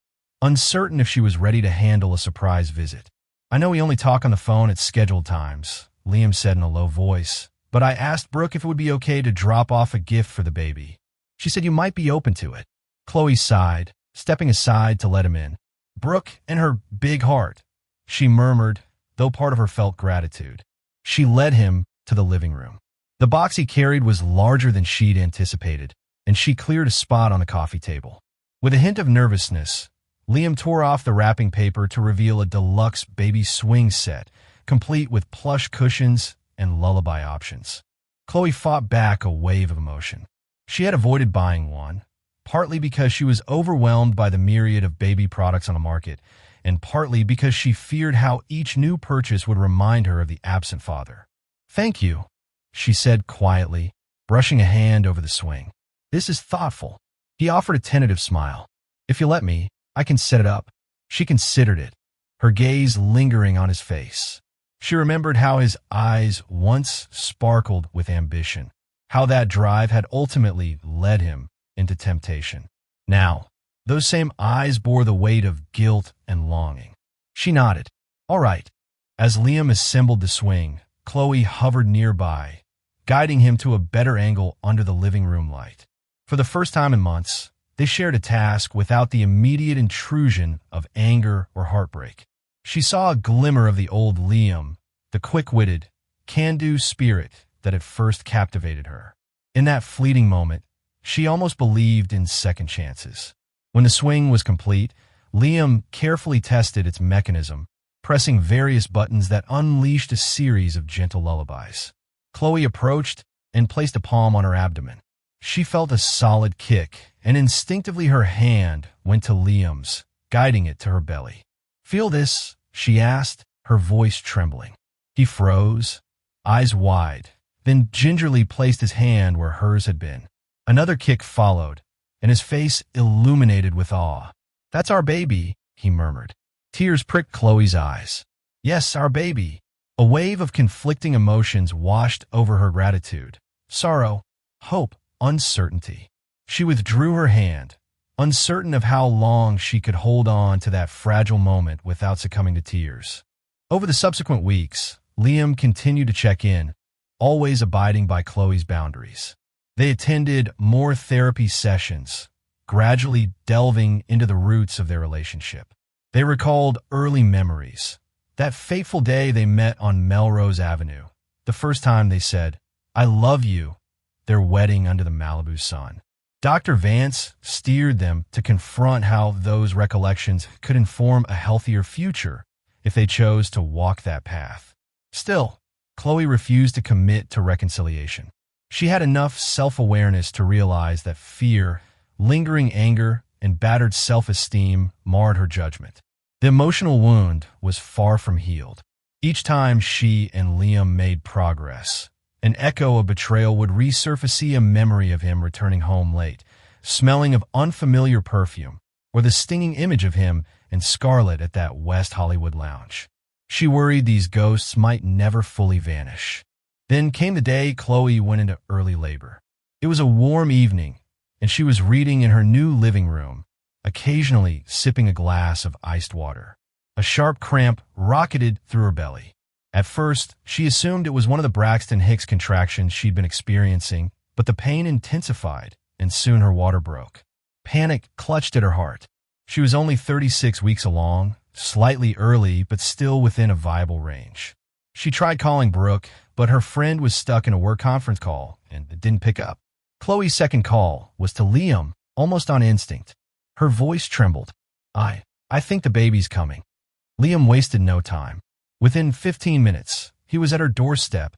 S1: uncertain if she was ready to handle a surprise visit. "I know we only talk on the phone at scheduled times," Liam said in a low voice, "but I asked Brooke if it would be okay to drop off a gift for the baby. She said you might be open to it." Khloe sighed, stepping aside to let him in. "Brooke and her big heart," she murmured, though part of her felt gratitude. She led him to the living room. The box he carried was larger than she'd anticipated, and she cleared a spot on the coffee table. With a hint of nervousness, Liam tore off the wrapping paper to reveal a deluxe baby swing set, complete with plush cushions and lullaby options. Khloe fought back a wave of emotion. She had avoided buying one, partly because she was overwhelmed by the myriad of baby products on the market, and partly because she feared how each new purchase would remind her of the absent father. "Thank you," she said quietly, brushing a hand over the swing. "This is thoughtful." He offered a tentative smile. "If you let me, I can set it up." She considered it, her gaze lingering on his face. She remembered how his eyes once sparkled with ambition, how that drive had ultimately led him into temptation. Now, those same eyes bore the weight of guilt and longing. She nodded. "All right." As Liam assembled the swing, Khloe hovered nearby, guiding him to a better angle under the living room light. For the first time in months, they shared a task without the immediate intrusion of anger or heartbreak. She saw a glimmer of the old Liam, the quick-witted, can-do spirit that had first captivated her. In that fleeting moment, she almost believed in second chances. When the swing was complete, Liam carefully tested its mechanism, pressing various buttons that unleashed a series of gentle lullabies. Khloe approached and placed a palm on her abdomen. She felt a solid kick, and instinctively her hand went to Liam's, guiding it to her belly. "Feel this?" she asked, her voice trembling. He froze, eyes wide, then gingerly placed his hand where hers had been. Another kick followed, and his face illuminated with awe. "That's our baby," he murmured. Tears pricked Khloe's eyes. "Yes, our baby." A wave of conflicting emotions washed over her gratitude. Sorrow, hope, uncertainty. She withdrew her hand, uncertain of how long she could hold on to that fragile moment without succumbing to tears. Over the subsequent weeks, Liam continued to check in, always abiding by Khloe's boundaries. They attended more therapy sessions, gradually delving into the roots of their relationship. They recalled early memories. That fateful day they met on Melrose Avenue, the first time they said, "I love you," their wedding under the Malibu sun. Dr. Vance steered them to confront how those recollections could inform a healthier future if they chose to walk that path. Still, Khloe refused to commit to reconciliation. She had enough self-awareness to realize that fear, lingering anger, and battered self-esteem marred her judgment. The emotional wound was far from healed. Each time she and Liam made progress, an echo of betrayal would resurface, a memory of him returning home late, smelling of unfamiliar perfume, or the stinging image of him and Scarlett at that West Hollywood lounge. She worried these ghosts might never fully vanish. Then came the day Khloe went into early labor. It was a warm evening, and she was reading in her new living room, occasionally sipping a glass of iced water. A sharp cramp rocketed through her belly. At first, she assumed it was one of the Braxton Hicks contractions she'd been experiencing, but the pain intensified, and soon her water broke. Panic clutched at her heart. She was only 36 weeks along, slightly early, but still within a viable range. She tried calling Brooke, but her friend was stuck in a work conference call, and it didn't pick up. Khloe's second call was to Liam, almost on instinct. Her voice trembled. I think the baby's coming. Liam wasted no time. Within 15 minutes, he was at her doorstep,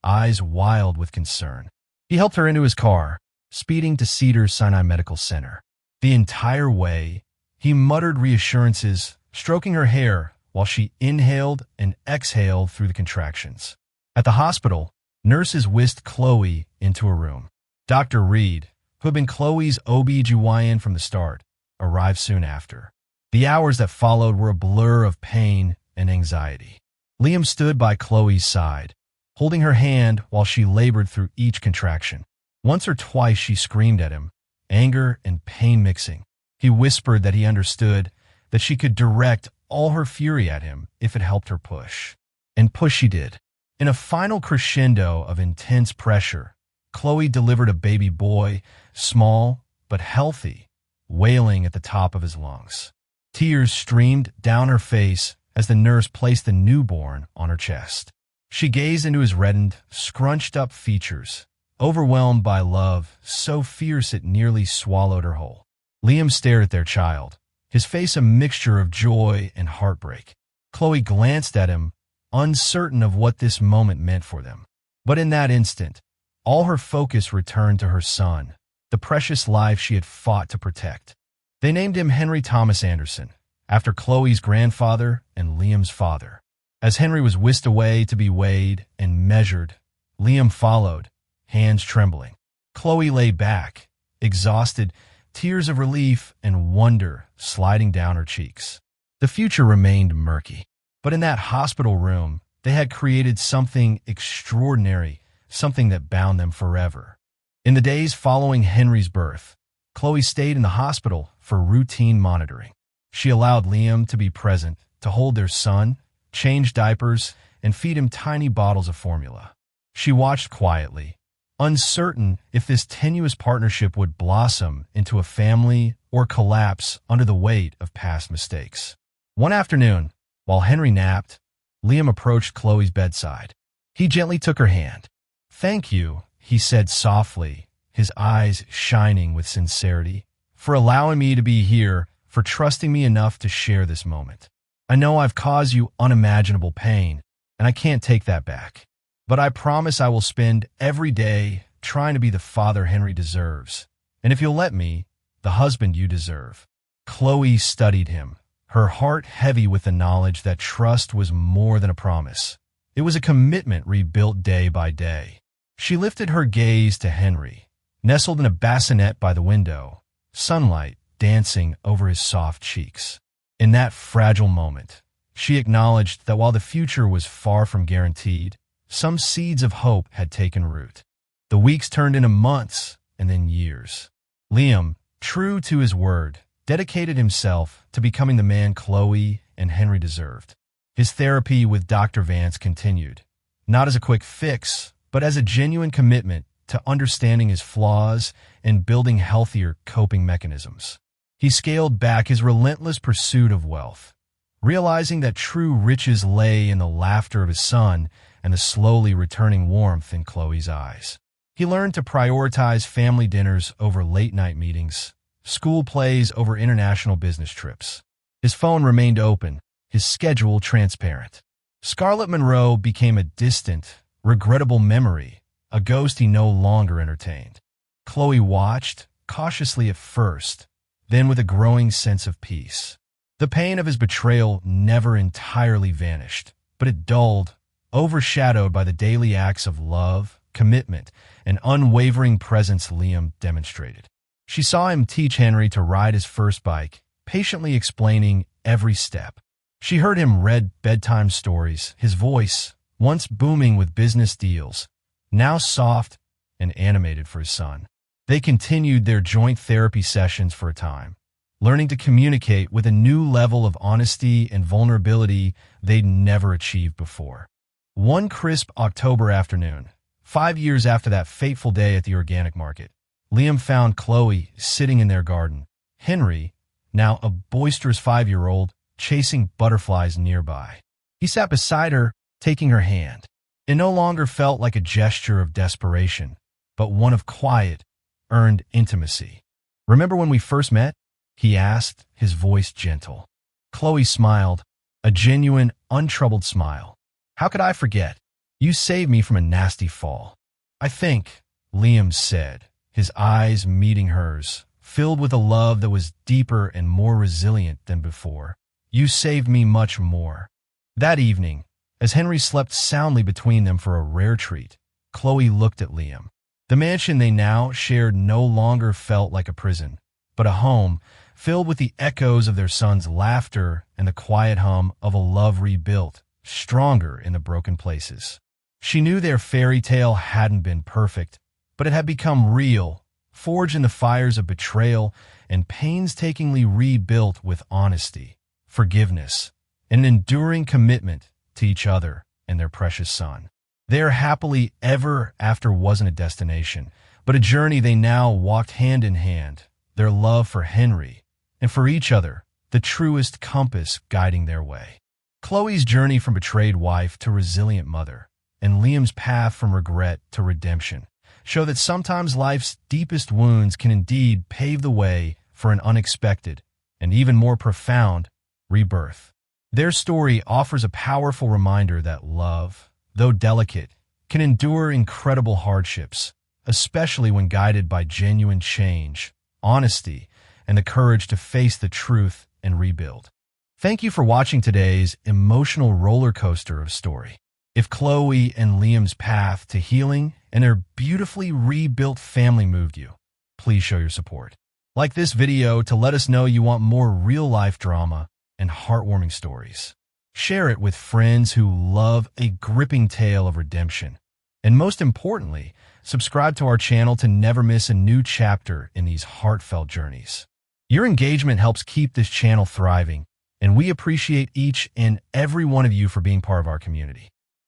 S1: eyes wild with concern. He helped her into his car, speeding to Cedars-Sinai Medical Center. The entire way, he muttered reassurances, stroking her hair while she inhaled and exhaled through the contractions. At the hospital, nurses whisked Khloe into a room. Dr. Reed, who had been Khloe's OB-GYN from the start, arrived soon after. The hours that followed were a blur of pain and anxiety. Liam stood by Khloe's side, holding her hand while she labored through each contraction. Once or twice she screamed at him, anger and pain mixing. He whispered that he understood, that she could direct all her fury at him if it helped her push. And push she did. In a final crescendo of intense pressure, Khloe delivered a baby boy, small but healthy, wailing at the top of his lungs. Tears streamed down her face as the nurse placed the newborn on her chest. She gazed into his reddened, scrunched-up features, overwhelmed by love so fierce it nearly swallowed her whole. Liam stared at their child, his face a mixture of joy and heartbreak. Khloe glanced at him, uncertain of what this moment meant for them. But in that instant, all her focus returned to her son, the precious life she had fought to protect. They named him Henry Thomas Anderson, after Khloe's grandfather and Liam's father. As Henry was whisked away to be weighed and measured, Liam followed, hands trembling. Khloe lay back, exhausted, tears of relief and wonder sliding down her cheeks. The future remained murky, but in that hospital room, they had created something extraordinary, something that bound them forever. In the days following Henry's birth, Khloe stayed in the hospital for routine monitoring. She allowed Liam to be present, to hold their son, change diapers, and feed him tiny bottles of formula. She watched quietly, uncertain if this tenuous partnership would blossom into a family or collapse under the weight of past mistakes. One afternoon, while Henry napped, Liam approached Khloe's bedside. He gently took her hand. "Thank you," he said softly, his eyes shining with sincerity, "for allowing me to be here, for trusting me enough to share this moment. I know I've caused you unimaginable pain, and I can't take that back. But I promise I will spend every day trying to be the father Henry deserves, and if you'll let me, the husband you deserve." Khloe studied him, her heart heavy with the knowledge that trust was more than a promise. It was a commitment rebuilt day by day. She lifted her gaze to Henry, nestled in a bassinet by the window, sunlight dancing over his soft cheeks. In that fragile moment, she acknowledged that while the future was far from guaranteed, some seeds of hope had taken root. The weeks turned into months and then years. Liam, true to his word, dedicated himself to becoming the man Khloe and Henry deserved. His therapy with Dr. Vance continued, not as a quick fix, but as a genuine commitment to understanding his flaws and building healthier coping mechanisms. He scaled back his relentless pursuit of wealth, realizing that true riches lay in the laughter of his son and the slowly returning warmth in Khloe's eyes. He learned to prioritize family dinners over late-night meetings, school plays over international business trips. His phone remained open, his schedule transparent. Scarlett Monroe became a distant, regrettable memory, a ghost he no longer entertained. Khloe watched, cautiously at first, then with a growing sense of peace. The pain of his betrayal never entirely vanished, but it dulled, overshadowed by the daily acts of love, commitment, and unwavering presence Liam demonstrated. She saw him teach Henry to ride his first bike, patiently explaining every step. She heard him read bedtime stories, his voice, once booming with business deals, now soft and animated for his son. They continued their joint therapy sessions for a time, learning to communicate with a new level of honesty and vulnerability they'd never achieved before. One crisp October afternoon, 5 years after that fateful day at the organic market, Liam found Khloe sitting in their garden, Henry, now a boisterous 5-year-old, chasing butterflies nearby. He sat beside her, taking her hand. It no longer felt like a gesture of desperation, but one of quiet, earned intimacy. "Remember when we first met?" he asked, his voice gentle. Khloe smiled, a genuine, untroubled smile. "How could I forget? You saved me from a nasty fall." "I think," Liam said, his eyes meeting hers, filled with a love that was deeper and more resilient than before. "You saved me much more." That evening, as Henry slept soundly between them for a rare treat, Khloe looked at Liam. The mansion they now shared no longer felt like a prison, but a home filled with the echoes of their son's laughter and the quiet hum of a love rebuilt, stronger in the broken places. She knew their fairy tale hadn't been perfect, but it had become real, forged in the fires of betrayal and painstakingly rebuilt with honesty, forgiveness, and an enduring commitment to each other and their precious son. Their happily ever after wasn't a destination, but a journey they now walked hand in hand, their love for Henry and for each other, the truest compass guiding their way. Khloe's journey from betrayed wife to resilient mother, and Liam's path from regret to redemption, show that sometimes life's deepest wounds can indeed pave the way for an unexpected and even more profound rebirth. Their story offers a powerful reminder that love, though delicate, can endure incredible hardships, especially when guided by genuine change, honesty, and the courage to face the truth and rebuild. Thank you for watching today's emotional roller coaster of story. If Khloe and Liam's path to healing and their beautifully rebuilt family moved you, please show your support. Like this video to let us know you want more real-life drama and heartwarming stories. Share it with friends who love a gripping tale of redemption. And most importantly, subscribe to our channel to never miss a new chapter in these heartfelt journeys. Your engagement helps keep this channel thriving, and we appreciate each and every one of you for being part of our community.